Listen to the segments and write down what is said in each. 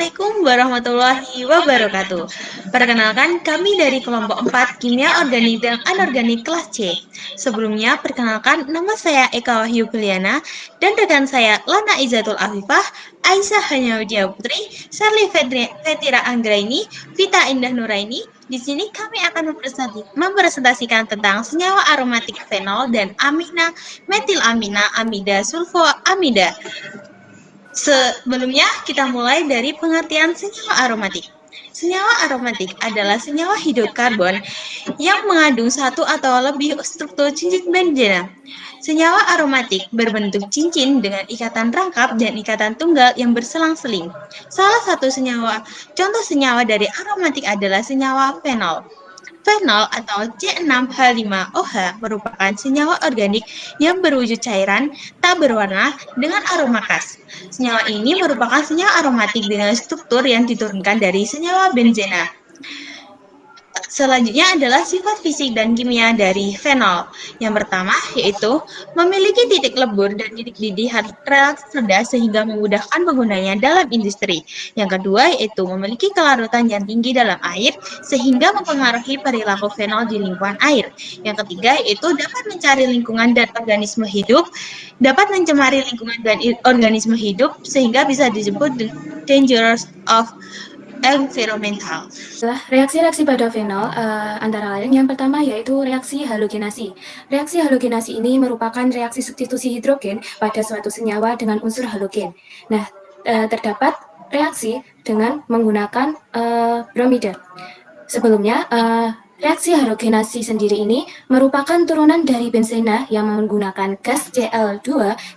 Assalamualaikum warahmatullahi wabarakatuh. Perkenalkan, kami dari kelompok 4 Kimia Organik dan Anorganik kelas C. Sebelumnya, perkenalkan nama saya Eka Wahyu Kuliana dan rekan saya Lana Izatul Afifah, Aisyah Hanyawidia Putri, Charlie Fetira Anggraini, Vita Indah Nuraini. Di sini kami akan mempresentasikan tentang senyawa aromatik fenol dan amina metilamina amida sulfoamida. Sebelumnya, kita mulai dari pengertian senyawa aromatik. Senyawa aromatik adalah senyawa hidrokarbon yang mengandung satu atau lebih struktur cincin benzena. Senyawa aromatik berbentuk cincin dengan ikatan rangkap dan ikatan tunggal yang berselang-seling. Contoh senyawa dari aromatik adalah senyawa fenol. Fenol atau C6H5OH merupakan senyawa organik yang berwujud cairan, tak berwarna, dengan aroma khas. Senyawa ini merupakan senyawa aromatik dengan struktur yang diturunkan dari senyawa benzena. Selanjutnya adalah sifat fisik dan kimia dari fenol. Yang pertama yaitu memiliki titik lebur dan titik didih relatif rendah sehingga memudahkan penggunanya dalam industri. Yang kedua yaitu memiliki kelarutan yang tinggi dalam air sehingga mempengaruhi perilaku fenol di lingkungan air. Yang ketiga yaitu dapat mencemari lingkungan dan organisme hidup, sehingga bisa disebut dangerous of environmental. Reaksi-reaksi pada fenol antara lain yang pertama yaitu reaksi halogenasi. Reaksi halogenasi ini merupakan reaksi substitusi hidrogen pada suatu senyawa dengan unsur halogen. Nah, terdapat reaksi dengan menggunakan bromida. Sebelumnya, reaksi halogenasi sendiri ini merupakan turunan dari benzena yang menggunakan gas Cl2,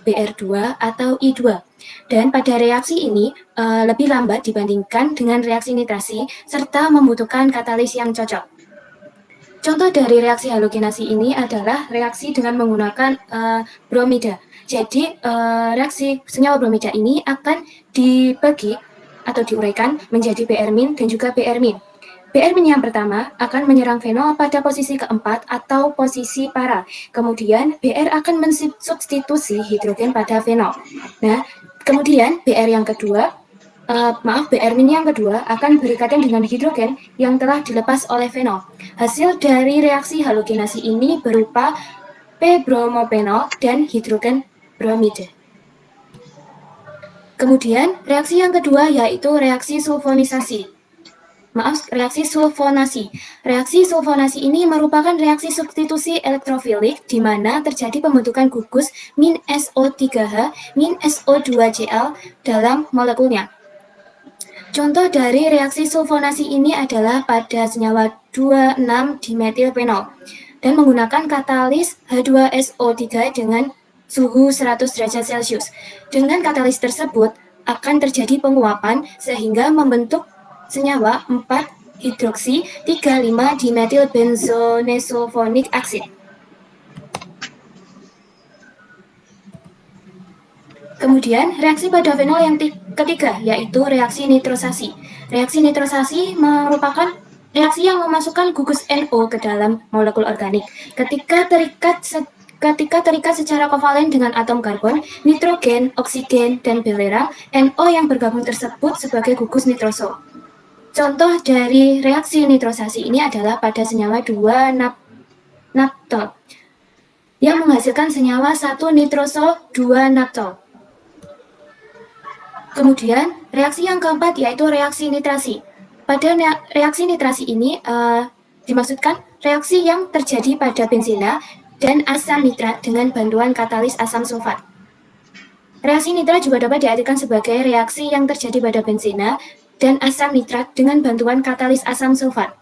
Br2, atau I2. Dan pada reaksi ini lebih lambat dibandingkan dengan reaksi nitrasi serta membutuhkan katalis yang cocok. Contoh dari reaksi halogenasi ini adalah reaksi dengan menggunakan bromida. Jadi reaksi senyawa bromida ini akan dibagi atau diuraikan menjadi Br- dan juga Br-. Br- yang pertama akan menyerang fenol pada posisi keempat atau posisi para. Kemudian Br akan mensubstitusi hidrogen pada fenol. Nah, kemudian Br yang kedua yang kedua akan berikatan dengan hidrogen yang telah dilepas oleh fenol. Hasil dari reaksi halogenasi ini berupa P-bromophenol dan hidrogen bromida. Kemudian reaksi yang kedua yaitu reaksi sulfonasi. Reaksi sulfonasi ini merupakan reaksi substitusi elektrofilik di mana terjadi pembentukan gugus -SO3H, -SO2Cl dalam molekulnya. Contoh dari reaksi sulfonasi ini adalah pada senyawa 2,6-dimetilfenol dan menggunakan katalis H2SO3 dengan suhu 100 derajat Celcius. Dengan katalis tersebut akan terjadi penguapan sehingga membentuk senyawa 4-hidroksi 3,5-dimetilbenzonesulfonic acid. Kemudian, reaksi pada fenol yang ketiga, yaitu reaksi nitrosasi. Reaksi nitrosasi merupakan reaksi yang memasukkan gugus NO ke dalam molekul organik. Ketika terikat secara kovalen dengan atom karbon, nitrogen, oksigen, dan belerang, NO yang bergabung tersebut sebagai gugus nitroso. Contoh dari reaksi nitrosasi ini adalah pada senyawa 2-naptol yang menghasilkan senyawa 1-nitroso 2-naptol. Kemudian, reaksi yang keempat yaitu reaksi nitrasi. Pada reaksi nitrasi ini dimaksudkan reaksi yang terjadi pada benzena dan asam nitrat dengan bantuan katalis asam sulfat. Reaksi nitrat juga dapat diartikan sebagai reaksi yang terjadi pada benzena dan asam nitrat dengan bantuan katalis asam sulfat.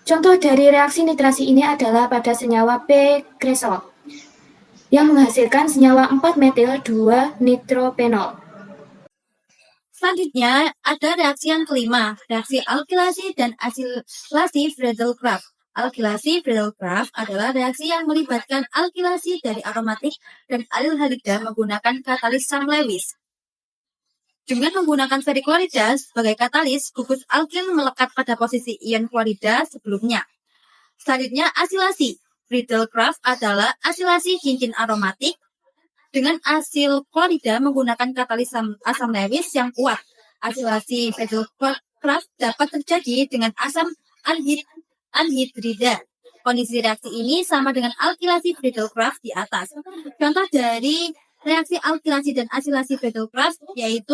Contoh dari reaksi nitrasi ini adalah pada senyawa P-cresol yang menghasilkan senyawa 4-metil 2-nitrophenol. Selanjutnya, ada reaksi yang kelima, reaksi alkilasi dan asilasi Friedel-Crafts. Alkilasi Friedel-Crafts adalah reaksi yang melibatkan alkilasi dari aromatik dan aldehyda menggunakan katalis Sam-Lewis. Dengan menggunakan feriklorida sebagai katalis, gugus alkil melekat pada posisi ion klorida sebelumnya. Selanjutnya, asilasi. Friedel-Crafts adalah asilasi cincin aromatik dengan asil klorida menggunakan katalis asam Lewis yang kuat. asilasi Friedel-Crafts dapat terjadi dengan asam anhidrida. Kondisi reaksi ini sama dengan alkilasi Friedel-Crafts di atas. Contoh dari reaksi alkilasi dan asilasi Friedel-Crafts yaitu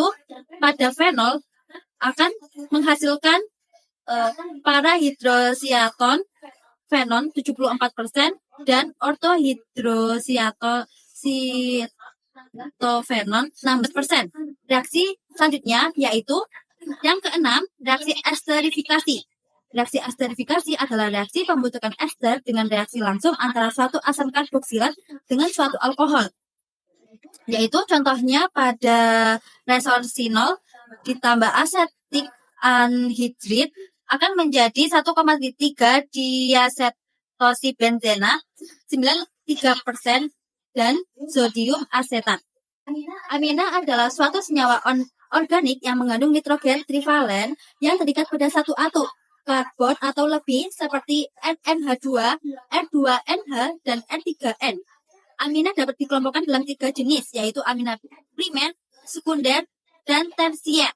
pada fenol akan menghasilkan para hidrosiaton fenon 74% dan ortohidrosiatofenon 16%. Reaksi selanjutnya yaitu yang keenam, reaksi esterifikasi. Reaksi esterifikasi adalah reaksi pembentukan ester dengan reaksi langsung antara suatu asam karboksilat dengan suatu alkohol. Yaitu contohnya pada resorsinol ditambah asetik anhidrid akan menjadi 1,3 diasetosibenzena 93% dan zodium asetat. Amina adalah suatu senyawa organik yang mengandung nitrogen trivalen yang terikat pada satu atom karbon atau lebih seperti NH2, R2NH, dan R3N. Amina dapat dikelompokkan dalam 3 jenis, yaitu amina primer, sekunder, dan tersier.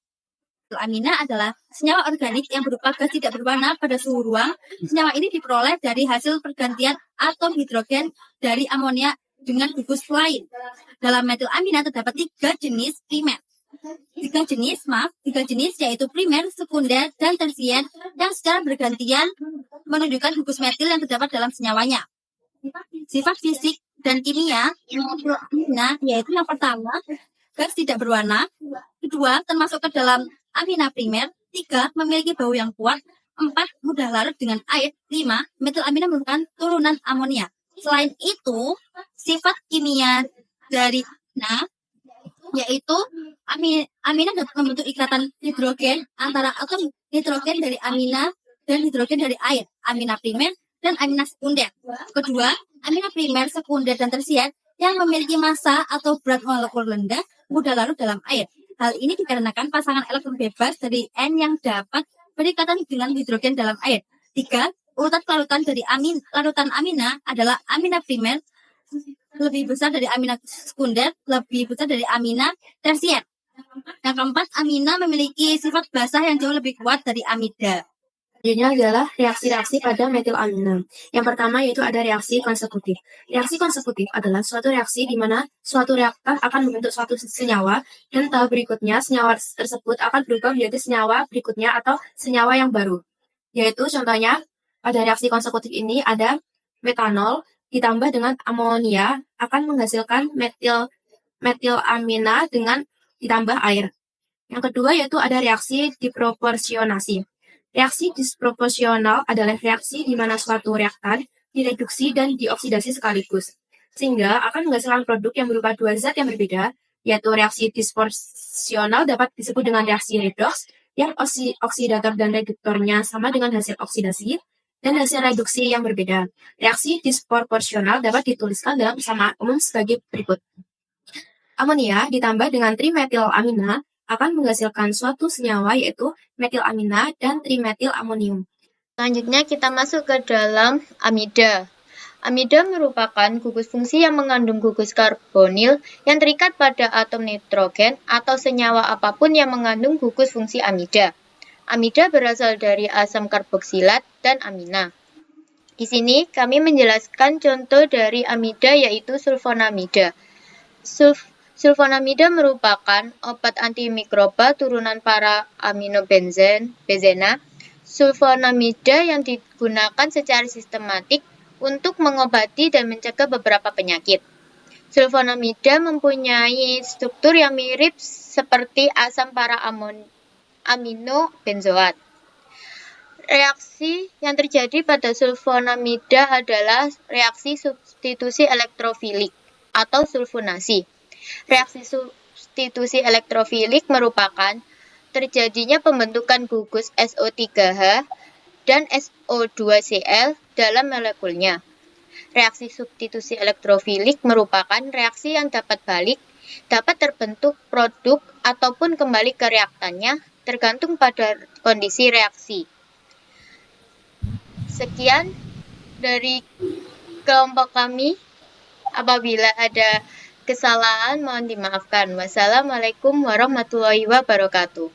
Amina adalah senyawa organik yang berupa gas tidak berwarna pada suhu ruang. Senyawa ini diperoleh dari hasil pergantian atom hidrogen dari amonia dengan gugus lain. Dalam metilamina terdapat 3 jenis primer. 3 jenis yaitu primer, sekunder, dan tersier yang secara bergantian menunjukkan gugus metil yang terdapat dalam senyawanya. Sifat fisik dan kimia amina yaitu yang pertama, gas tidak berwarna. Kedua, termasuk ke dalam amina primer. 3, memiliki bau yang kuat. 4, mudah larut dengan air. 5, metilamina merupakan turunan amonia. Selain itu, sifat kimia dari amina yaitu amina dapat membentuk ikatan hidrogen antara atom nitrogen dari amina dan hidrogen dari air, amina primer dan amina sekunder. Kedua, amina primer, sekunder, dan tersier yang memiliki massa atau berat molekul rendah mudah larut dalam air. Hal ini dikarenakan pasangan elektron bebas dari N yang dapat berikatan dengan hidrogen dalam air. 3, urutan kelarutan dari larutan amina adalah amina primer lebih besar dari amina sekunder, lebih besar dari amina tersier. Yang keempat, amina memiliki sifat basah yang jauh lebih kuat dari amida. Selanjutnya adalah reaksi-reaksi pada metilamina. Yang pertama yaitu ada reaksi konsekutif. Reaksi konsekutif adalah suatu reaksi di mana suatu reaktan akan membentuk suatu senyawa dan tahap berikutnya senyawa tersebut akan berubah menjadi senyawa berikutnya atau senyawa yang baru. Yaitu contohnya pada reaksi konsekutif ini ada metanol ditambah dengan amonia akan menghasilkan metilamina dengan ditambah air. Yang kedua yaitu ada reaksi disproporsionasi. Reaksi disproporsional adalah reaksi di mana suatu reaktan direduksi dan dioksidasi sekaligus, sehingga akan menghasilkan produk yang berupa 2 zat yang berbeda, yaitu reaksi disproporsional dapat disebut dengan reaksi redoks, yang oksidator dan reduktornya sama dengan hasil oksidasi, dan hasil reduksi yang berbeda. Reaksi disproporsional dapat dituliskan dalam persamaan umum sebagai berikut. Amonia ditambah dengan trimetilamina akan menghasilkan suatu senyawa yaitu metilamina dan trimetilamonium. Selanjutnya kita masuk ke dalam amida. Amida merupakan gugus fungsi yang mengandung gugus karbonil yang terikat pada atom nitrogen atau senyawa apapun yang mengandung gugus fungsi amida. Amida berasal dari asam karboksilat dan amina. Di sini kami menjelaskan contoh dari amida yaitu sulfonamida. Sulfonamida merupakan obat antimikroba turunan para aminobenzena. Sulfonamida yang digunakan secara sistematik untuk mengobati dan mencegah beberapa penyakit. Sulfonamida mempunyai struktur yang mirip seperti asam para aminobenzoat. Reaksi yang terjadi pada sulfonamida adalah reaksi substitusi elektrofilik atau sulfonasi. Reaksi substitusi elektrofilik merupakan terjadinya pembentukan gugus SO3H dan SO2Cl dalam molekulnya. Reaksi substitusi elektrofilik merupakan reaksi yang dapat terbentuk produk ataupun kembali ke reaktannya tergantung pada kondisi reaksi. Sekian dari kelompok kami. Apabila ada kesalahan mohon dimaafkan. Wassalamualaikum warahmatullahi wabarakatuh.